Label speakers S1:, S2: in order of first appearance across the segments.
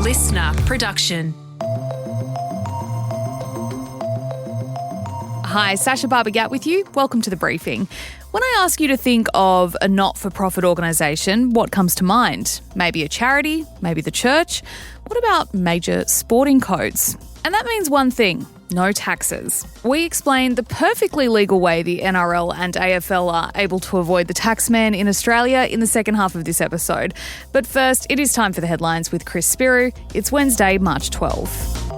S1: listener production.
S2: Hi, Sasha Barbagat with you. Welcome to The Briefing. When I ask you to think of a not-for-profit organisation, what comes to mind? Maybe a charity? Maybe the church? What about major sporting codes? And that means one thing: no taxes. We explain the perfectly legal way the NRL and AFL are able to avoid the taxman in Australia in the second half of this episode. But first, it is time for the headlines with Chris Spiru. It's Wednesday, March 12.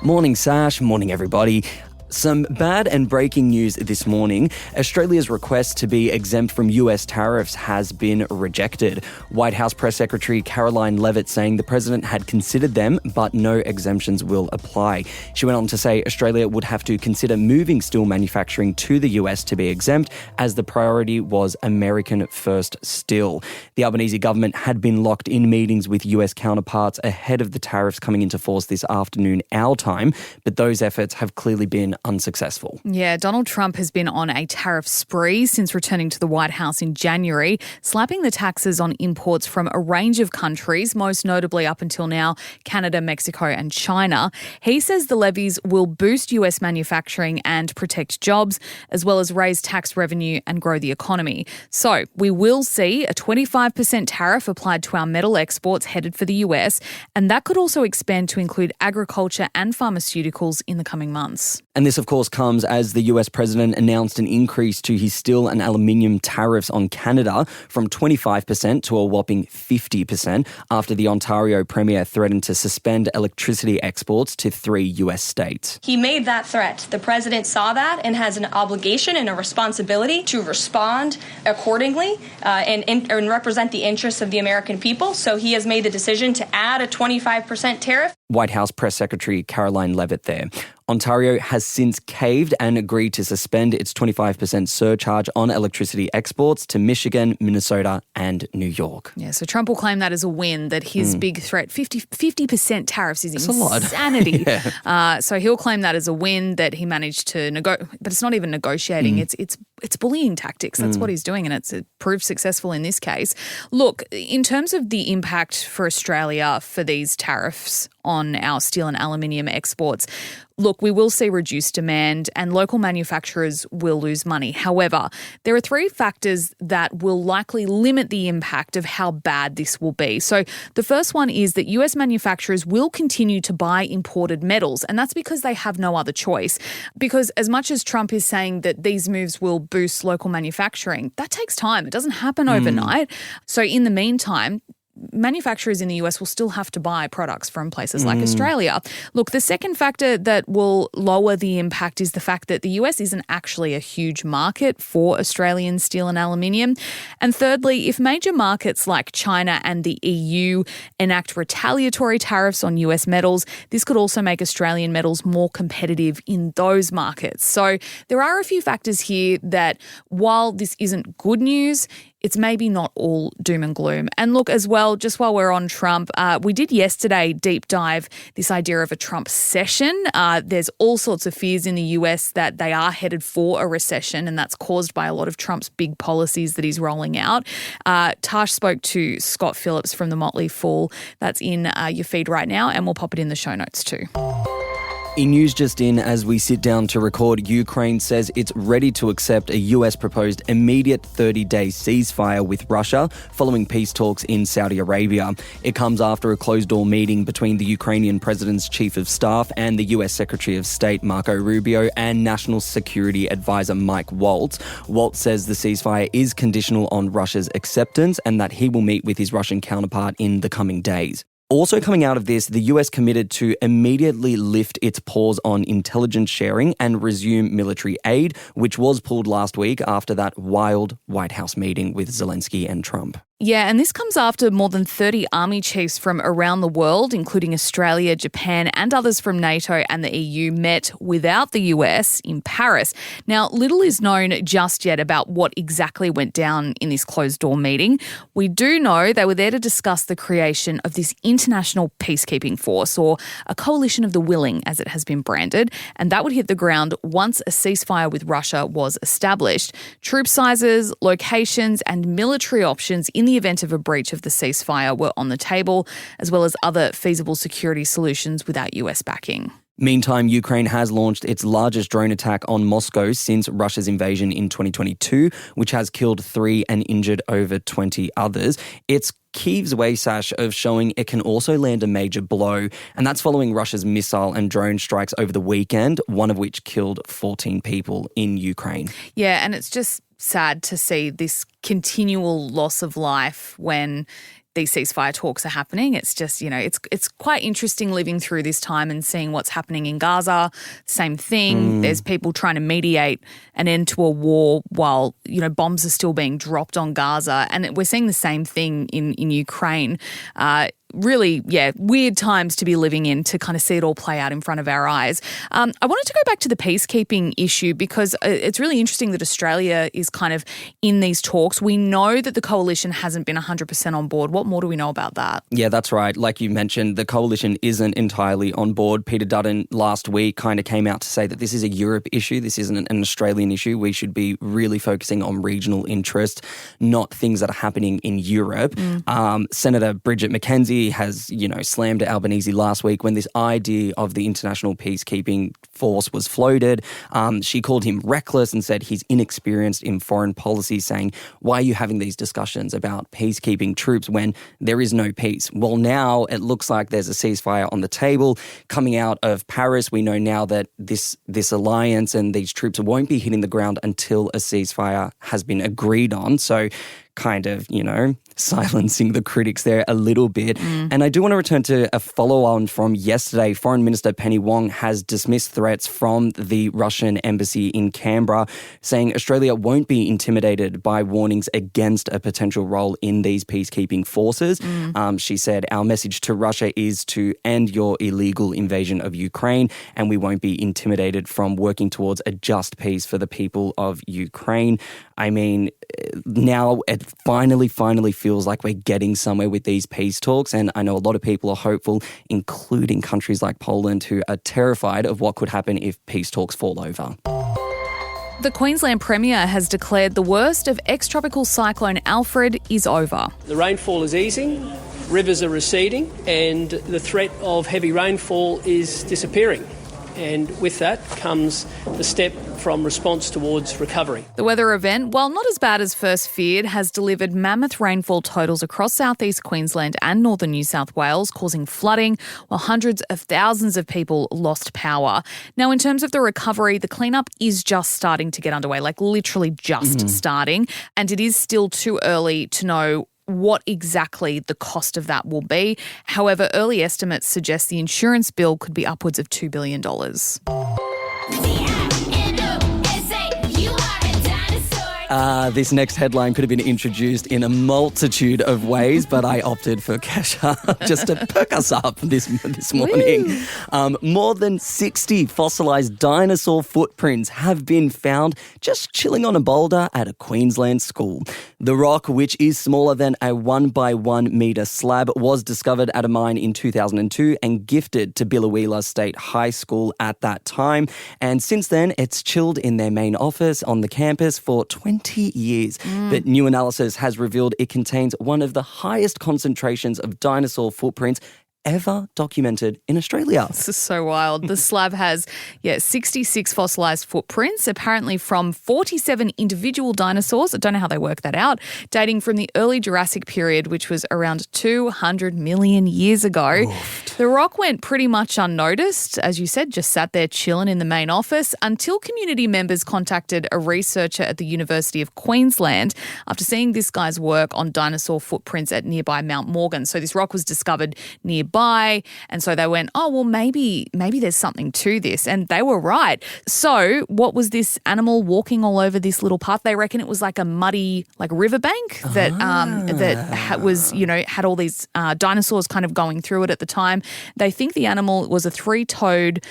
S3: Morning, Sash. Morning, everybody. Some bad and breaking news this morning. Australia's request to be exempt from US tariffs has been rejected. White House Press Secretary Caroline Leavitt saying the president had considered them, but no exemptions will apply. She went on to say Australia would have to consider moving steel manufacturing to the US to be exempt, as the priority was American first steel. The Albanese government had been locked in meetings with US counterparts ahead of the tariffs coming into force this afternoon, our time, but those efforts have clearly been unsuccessful.
S2: Yeah, Donald Trump has been on a tariff spree since returning to the White House in January, slapping the taxes on imports from a range of countries, most notably up until now Canada, Mexico and China. He says the levies will boost US manufacturing and protect jobs, as well as raise tax revenue and grow the economy. So we will see a 25% tariff applied to our metal exports headed for the US, and that could also expand to include agriculture and pharmaceuticals in the coming months.
S3: And this, of course, comes as the US president announced an increase to his steel and aluminium tariffs on Canada from 25% to a whopping 50% after the Ontario Premier threatened to suspend electricity exports to 3 US states.
S4: He made that threat. The president saw that and has an obligation and a responsibility to respond accordingly and represent the interests of the American people. So he has made the decision to add a 25% tariff.
S3: White House Press Secretary Caroline Leavitt there. Ontario has since caved and agreed to suspend its 25% surcharge on electricity exports to Michigan, Minnesota and New York.
S2: Yeah, so Trump will claim that as a win, that his big threat, 50% tariffs is insanity.
S3: Yeah.
S2: So he'll claim that as a win, that he managed to negotiate, but it's not even negotiating, it's bullying tactics. That's what he's doing, and it's proved successful in this case. Look, in terms of the impact for Australia for these tariffs on our steel and aluminium exports, look, we will see reduced demand and local manufacturers will lose money. However, there are 3 factors that will likely limit the impact of how bad this will be. So the first one is that US manufacturers will continue to buy imported metals, and that's because they have no other choice. Because as much as Trump is saying that these moves will boost local manufacturing, that takes time. It doesn't happen overnight. So in the meantime, manufacturers in the US will still have to buy products from places like Australia. Look, the second factor that will lower the impact is the fact that the US isn't actually a huge market for Australian steel and aluminium. And thirdly, if major markets like China and the EU enact retaliatory tariffs on US metals, this could also make Australian metals more competitive in those markets. So there are a few factors here that, while this isn't good news, it's maybe not all doom and gloom. And look, as well, just while we're on Trump, we did yesterday deep dive this idea of a Trumpcession. There's all sorts of fears in the US that they are headed for a recession, and that's caused by a lot of Trump's big policies that he's rolling out. Tash spoke to Scott Phillips from the Motley Fool. That's in your feed right now, and we'll pop it in the show notes too.
S3: In news just in, as we sit down to record, Ukraine says it's ready to accept a US proposed immediate 30-day ceasefire with Russia following peace talks in Saudi Arabia. It comes after a closed-door meeting between the Ukrainian president's chief of staff and the US Secretary of State Marco Rubio and National Security Advisor Mike Waltz. Waltz says the ceasefire is conditional on Russia's acceptance and that he will meet with his Russian counterpart in the coming days. Also coming out of this, the US committed to immediately lift its pause on intelligence sharing and resume military aid, which was pulled last week after that wild White House meeting with Zelensky and Trump.
S2: Yeah, and this comes after more than 30 army chiefs from around the world, including Australia, Japan and others from NATO and the EU, met without the US in Paris. Now, little is known just yet about what exactly went down in this closed-door meeting. We do know they were there to discuss the creation of this international peacekeeping force, or a coalition of the willing, as it has been branded, and that would hit the ground once a ceasefire with Russia was established. Troop sizes, locations and military options in the event of a breach of the ceasefire were on the table, as well as other feasible security solutions without US backing.
S3: Meantime, Ukraine has launched its largest drone attack on Moscow since Russia's invasion in 2022, which has killed 3 and injured over 20 others. It's Kyiv's way, Sash, of showing it can also land a major blow, and that's following Russia's missile and drone strikes over the weekend, one of which killed 14 people in Ukraine.
S2: Yeah, and it's just sad to see this continual loss of life when these ceasefire talks are happening. It's just, it's quite interesting living through this time and seeing what's happening in Gaza. Same thing. There's people trying to mediate an end to a war while, bombs are still being dropped on Gaza. And we're seeing the same thing in Ukraine. Really, weird times to be living in, to kind of see it all play out in front of our eyes. I wanted to go back to the peacekeeping issue because it's really interesting that Australia is kind of in these talks. We know that the coalition hasn't been 100% on board. What more do we know about that? Yeah, that's right. Like you mentioned, the coalition isn't entirely on board. Peter Dutton last week kind of came out to say that this is a Europe issue. This isn't an Australian issue. We should be really focusing on regional interest, not things that are happening in Europe. Senator Bridget McKenzie has, slammed Albanese last week when this idea of the international peacekeeping force was floated. She called him reckless and said he's inexperienced in foreign policy, saying, why are you having these discussions about peacekeeping troops when there is no peace? Well, now it looks like there's a ceasefire on the table. Coming out of Paris, we know now that this alliance and these troops won't be hitting the ground until a ceasefire has been agreed on. So kind of, silencing the critics there a little bit. And I do want to return to a follow-on from yesterday. Foreign Minister Penny Wong has dismissed threats from the Russian embassy in Canberra, saying Australia won't be intimidated by warnings against a potential role in these peacekeeping forces. She said, our message to Russia is to end your illegal invasion of Ukraine, and we won't be intimidated from working towards a just peace for the people of Ukraine. I mean, now it finally feels like we're getting somewhere with these peace talks, and I know a lot of people are hopeful, including countries like Poland, who are terrified of what could happen if peace talks fall over. The Queensland Premier has declared the worst of ex-tropical Cyclone Alfred is over.
S1: The rainfall is easing, rivers are receding, and the threat of heavy rainfall is disappearing. And with that comes the step from response towards recovery.
S2: The weather event, while not as bad as first feared, has delivered mammoth rainfall totals across southeast Queensland and northern New South Wales, causing flooding, while hundreds of thousands of people lost power. Now, in terms of the recovery, the cleanup is just starting to get underway, like literally just starting, and it is still too early to know what exactly the cost of that will be. However, early estimates suggest the insurance bill could be upwards of $2 billion.
S3: This next headline could have been introduced in a multitude of ways, but I opted for Kesha just to perk us up this morning. More than 60 fossilised dinosaur footprints have been found just chilling on a boulder at a Queensland school. The rock, which is smaller than a 1 by 1 metre slab, was discovered at a mine in 2002 and gifted to Biloela State High School at that time. And since then, it's chilled in their main office on the campus for 20 years. But new analysis has revealed it contains one of the highest concentrations of dinosaur footprints ever documented in Australia.
S2: This is so wild. The slab has, 66 fossilised footprints, apparently from 47 individual dinosaurs. I don't know how they work that out, dating from the early Jurassic period, which was around 200 million years ago. Oof. The rock went pretty much unnoticed, as you said, just sat there chilling in the main office until community members contacted a researcher at the University of Queensland after seeing this guy's work on dinosaur footprints at nearby Mount Morgan. So this rock was discovered nearby. And so they went, oh, well, maybe there's something to this. And they were right. So what was this animal walking all over this little path? They reckon it was like a muddy, riverbank that was, had all these dinosaurs kind of going through it at the time. They think the animal was a 3-toed,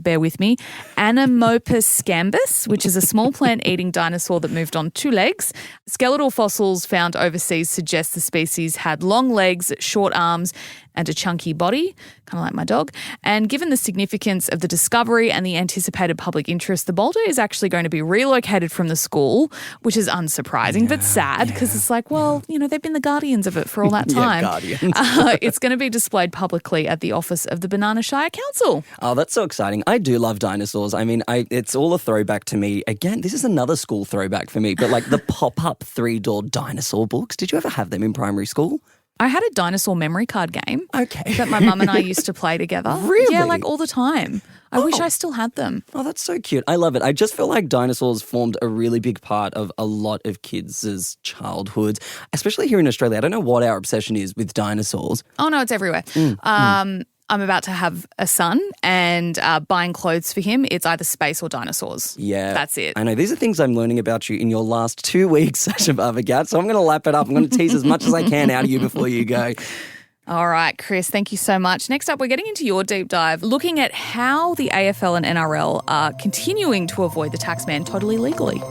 S2: bear with me, Anomopus scambus, which is a small plant-eating dinosaur that moved on 2 legs. Skeletal fossils found overseas suggest the species had long legs, short arms, and a chunky body, kind of like my dog. And given the significance of the discovery and the anticipated public interest, the boulder is actually going to be relocated from the school, which is unsurprising but sad because it's like, well, they've been the guardians of it for all that time.
S3: Guardians.
S2: It's going to be displayed publicly at the office of the Banana Shire Council.
S3: Oh, that's so exciting. I do love dinosaurs. I mean, it's all a throwback to me. Again, this is another school throwback for me, but like the pop-up 3-door dinosaur books. Did you ever have them in primary school?
S2: I had a dinosaur memory card game
S3: that
S2: my mum and I used to play together.
S3: Really?
S2: Yeah, like all the time. I wish I still had them.
S3: Oh, that's so cute. I love it. I just feel like dinosaurs formed a really big part of a lot of kids' childhoods, especially here in Australia. I don't know what our obsession is with dinosaurs.
S2: Oh, no, it's everywhere. I'm about to have a son and buying clothes for him, it's either space or dinosaurs.
S3: Yeah.
S2: That's it.
S3: I know. These are things I'm learning about you in your last 2 weeks, Sasha Barbagat, so I'm going to lap it up. I'm going to tease as much as I can out of you before you go.
S2: All right, Chris, thank you so much. Next up, we're getting into your deep dive, looking at how the AFL and NRL are continuing to avoid the tax man totally legally.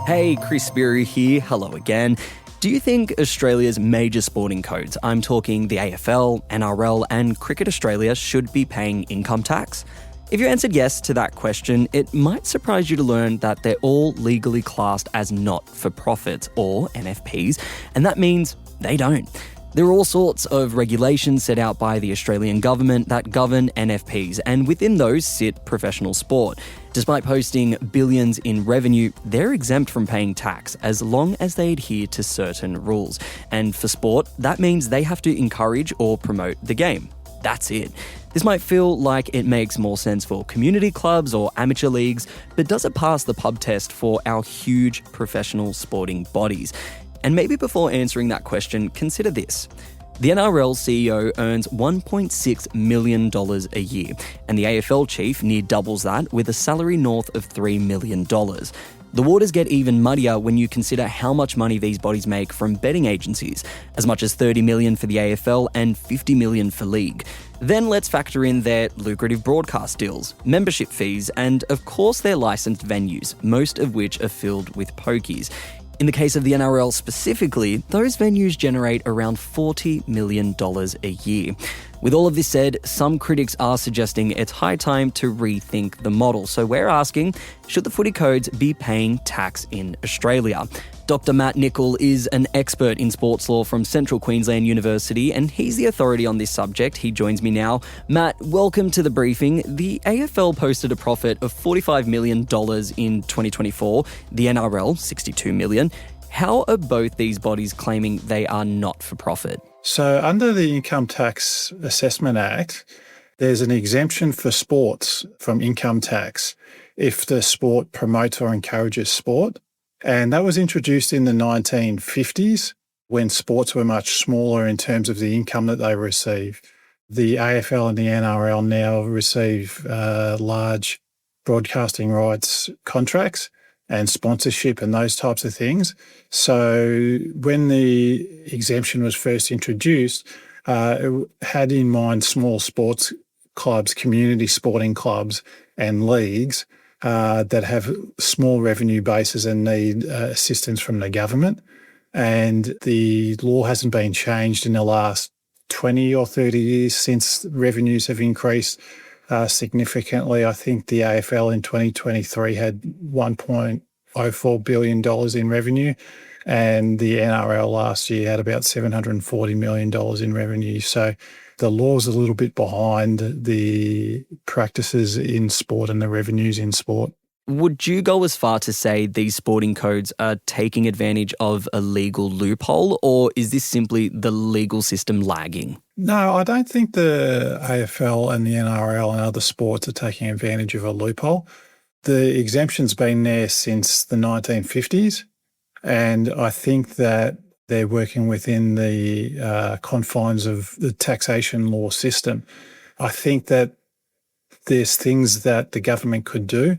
S3: Hey, Chris Speary here. Hello again. Do you think Australia's major sporting codes, I'm talking the AFL, NRL and Cricket Australia, should be paying income tax? If you answered yes to that question, it might surprise you to learn that they're all legally classed as not-for-profits, or NFPs, and that means they don't. There are all sorts of regulations set out by the Australian government that govern NFPs, and within those sit professional sport. Despite posting billions in revenue, they're exempt from paying tax as long as they adhere to certain rules. And for sport, that means they have to encourage or promote the game. That's it. This might feel like it makes more sense for community clubs or amateur leagues, but does it pass the pub test for our huge professional sporting bodies? And maybe before answering that question, consider this. The NRL CEO earns $1.6 million a year, and the AFL chief near doubles that with a salary north of $3 million. The waters get even muddier when you consider how much money these bodies make from betting agencies, as much as $30 million for the AFL and $50 million for league. Then let's factor in their lucrative broadcast deals, membership fees, and of course their licensed venues, most of which are filled with pokies. In the case of the NRL specifically, those venues generate around $40 million a year. With all of this said, some critics are suggesting it's high time to rethink the model. So we're asking, should the footy codes be paying tax in Australia? Dr. Matt Nicol is an expert in sports law from Central Queensland University, and he's the authority on this subject. He joins me now. Matt, welcome to the briefing. The AFL posted a profit of $45 million in 2024, the NRL $62 million. How are both these bodies claiming they are not for profit?
S5: So under the Income Tax Assessment Act, there's an exemption for sports from income tax if the sport promotes or encourages sport. And that was introduced in the 1950s when sports were much smaller in terms of the income that they receive. The AFL and the NRL now receive large broadcasting rights contracts and sponsorship and those types of things. So when the exemption was first introduced, it had in mind small sports clubs, community sporting clubs and leagues that have small revenue bases and need assistance from the government. And the law hasn't been changed in the last 20 or 30 years since revenues have increased significantly. I think the AFL in 2023 had $1.04 billion in revenue, and the NRL last year had about $740 million in revenue. So the law's a little bit behind the practices in sport and the revenues in sport.
S3: Would you go as far to say these sporting codes are taking advantage of a legal loophole, or is this simply the legal system lagging?
S5: No, I don't think the AFL and the NRL and other sports are taking advantage of a loophole. The exemption's been there since the 1950s, and I think that they're working within the confines of the taxation law system. I think that there's things that the government could do.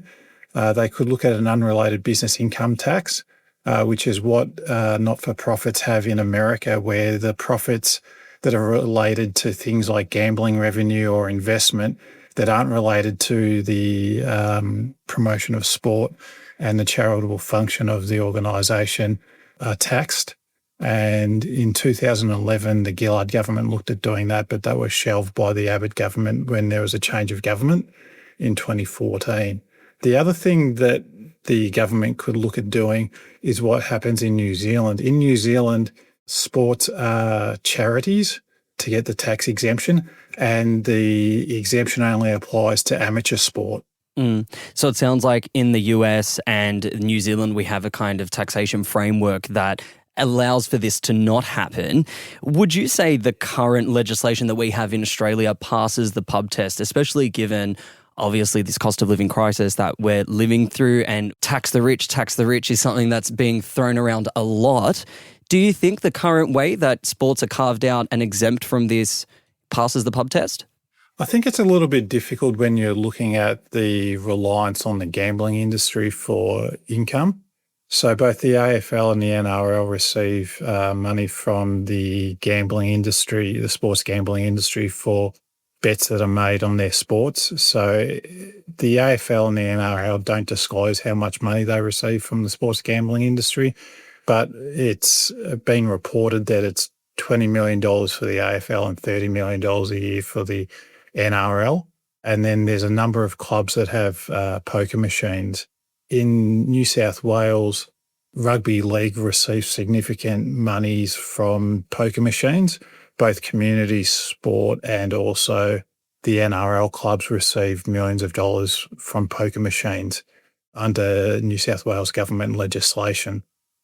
S5: They could look at an unrelated business income tax, which is what not-for-profits have in America, where the profits that are related to things like gambling revenue or investment, that aren't related to the promotion of sport and the charitable function of the organisation are taxed. And in 2011, the Gillard government looked at doing that, but that was shelved by the Abbott government when there was a change of government in 2014. The other thing that the government could look at doing is what happens in New Zealand. In New Zealand, sports are charities to get the tax exemption, and the exemption only applies to amateur sport.
S3: So it sounds like in the US and New Zealand, we have a kind of taxation framework that allows for this to not happen. Would you say the current legislation that we have in Australia passes the pub test, especially given obviously this cost of living crisis that we're living through, and tax the rich is something that's being thrown around a lot? Do you think the current way that sports are carved out and exempt from this passes the pub test?
S5: I think it's a little bit difficult when you're looking at the reliance on the gambling industry for income. So both the AFL and the NRL receive money from the gambling industry, the sports gambling industry, for bets that are made on their sports. So the AFL and the NRL don't disclose how much money they receive from the sports gambling industry, but it's been reported that it's $20 million for the AFL and $30 million a year for the NRL. And then there's a number of clubs that have poker machines. In New South Wales, Rugby League receives significant monies from poker machines. Both community sport and also the NRL clubs receive millions of dollars from poker machines under New South Wales government legislation.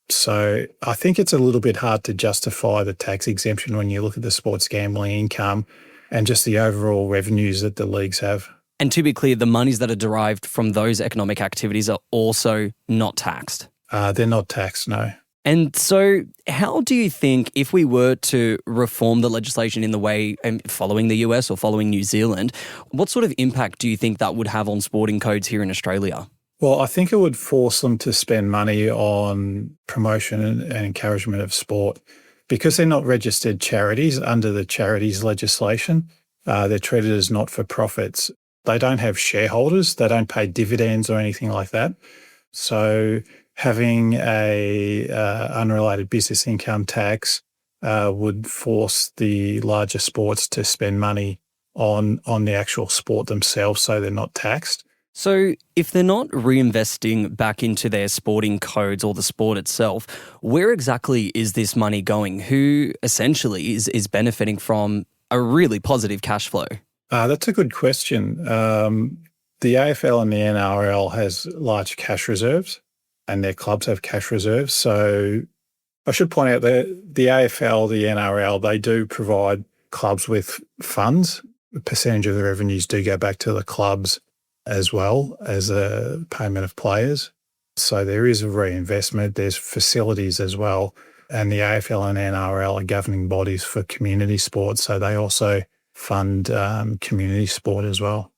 S5: So I think it's a little bit hard to justify the tax exemption when you look at the sports gambling income and just the overall revenues that the leagues have.
S3: And to be clear, the monies that are derived from those economic activities are also not taxed.
S5: They're not taxed, no.
S3: And so how do you think, if we were to reform the legislation in the way following the US or following New Zealand, what sort of impact do you think that would have on sporting codes here in Australia?
S5: Well, I think it would force them to spend money on promotion and encouragement of sport. Because they're not registered charities under the charities legislation, they're treated as not-for-profits. They don't have shareholders. They don't pay dividends or anything like that. So having a unrelated business income tax would force the larger sports to spend money on the actual sport themselves, so they're not taxed.
S3: So if they're not reinvesting back into their sporting codes or the sport itself, where exactly is this money going? Who essentially is benefiting from a really positive cash flow?
S5: That's a good question. The AFL and the NRL has large cash reserves, and their clubs have cash reserves. So I should point out that the AFL, the NRL, they do provide clubs with funds. A percentage of the revenues do go back to the clubs as well as a payment of players. So there is a reinvestment. There's facilities as well. And the AFL and NRL are governing bodies for community sports. So they also fund community sport as well.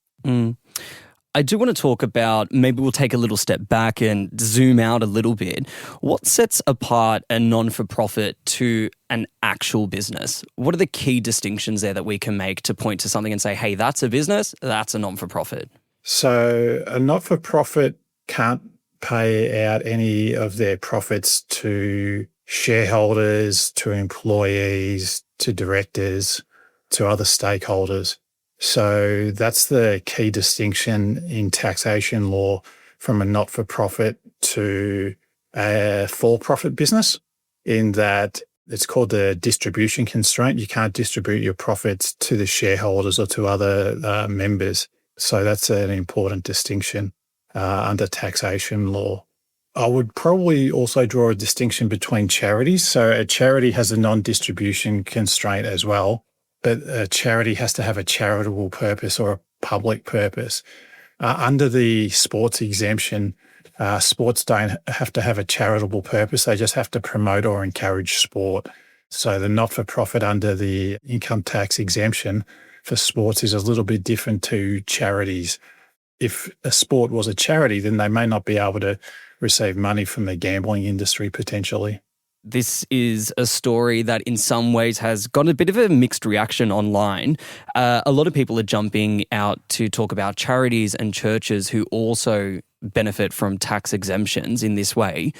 S3: I do want to talk about, maybe we'll take a little step back and zoom out a little bit. What sets apart a non-for-profit to an actual business? What are the key distinctions there that we can make to point to something and say, hey, that's a business, that's a non-for-profit?
S5: So a not-for-profit can't pay out any of their profits to shareholders, to employees, to directors, to other stakeholders. So that's the key distinction in taxation law from a not-for-profit to a for-profit business, in that it's called the distribution constraint. You can't distribute your profits to the shareholders or to other members. So that's an important distinction under taxation law. I would probably also draw a distinction between charities. So a charity has a non-distribution constraint as well, but a charity has to have a charitable purpose or a public purpose. Under the sports exemption, sports don't have to have a charitable purpose. They just have to promote or encourage sport. So the not-for-profit under the income tax exemption for sports is a little bit different to charities. If a sport was a charity, then they may not be able to receive money from the gambling industry potentially.
S3: This is a story that in some ways has got a bit of a mixed reaction online. A lot of people are jumping out to talk about charities and churches who also benefit from tax exemptions in this way.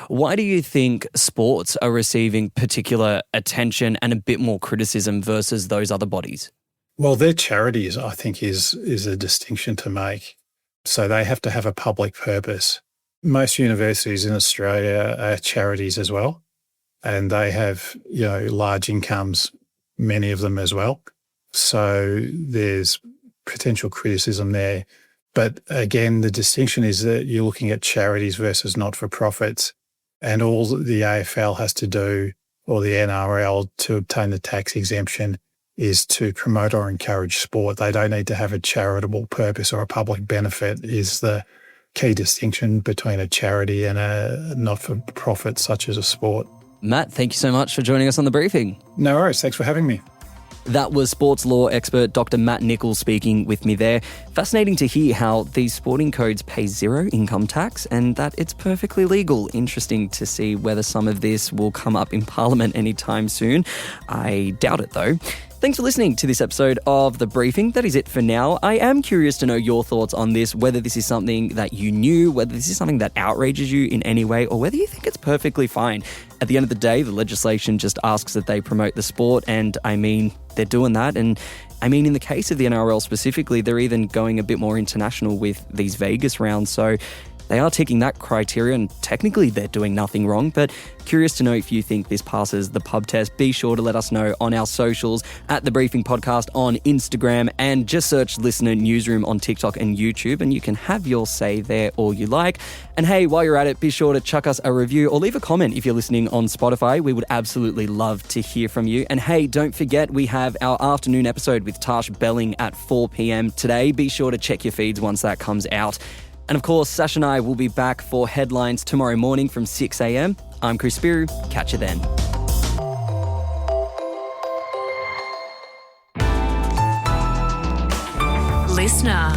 S3: Why do you think sports are receiving particular attention and a bit more criticism versus those other bodies?
S5: Well, their charities, I think, is a distinction to make. So they have to have a public purpose. Most universities in Australia are charities as well, and they have, large incomes, many of them as well. So there's potential criticism there. But again, the distinction is that you're looking at charities versus not-for-profits, and all the AFL has to do, or the NRL, to obtain the tax exemption is to promote or encourage sport. They don't need to have a charitable purpose or a public benefit is the key distinction between a charity and a not-for-profit such as a sport.
S3: Matt, thank you so much for joining us on The Briefing.
S5: No worries. Thanks for having me.
S3: That was sports law expert Dr. Matt Nichols speaking with me there. Fascinating to hear how these sporting codes pay zero income tax and that it's perfectly legal. Interesting to see whether some of this will come up in Parliament anytime soon. I doubt it though. Thanks for listening to this episode of The Briefing. That is it for now. I am curious to know your thoughts on this, whether this is something that you knew, whether this is something that outrages you in any way, or whether you think it's perfectly fine. At the end of the day, the legislation just asks that they promote the sport, and they're doing that. And in the case of the NRL specifically, they're even going a bit more international with these Vegas rounds. So they are ticking that criteria, and technically they're doing nothing wrong. But curious to know if you think this passes the pub test. Be sure to let us know on our socials at The Briefing Podcast on Instagram, and just search Listener Newsroom on TikTok and YouTube, and you can have your say there all you like. And hey, while you're at it, be sure to chuck us a review or leave a comment if you're listening on Spotify. We would absolutely love to hear from you. And hey, don't forget, we have our afternoon episode with Tash Belling at 4 p.m. today. Be sure to check your feeds once that comes out. And of course, Sash and I will be back for headlines tomorrow morning from 6 a.m. I'm Chris Spiru. Catch you then.
S6: Listener.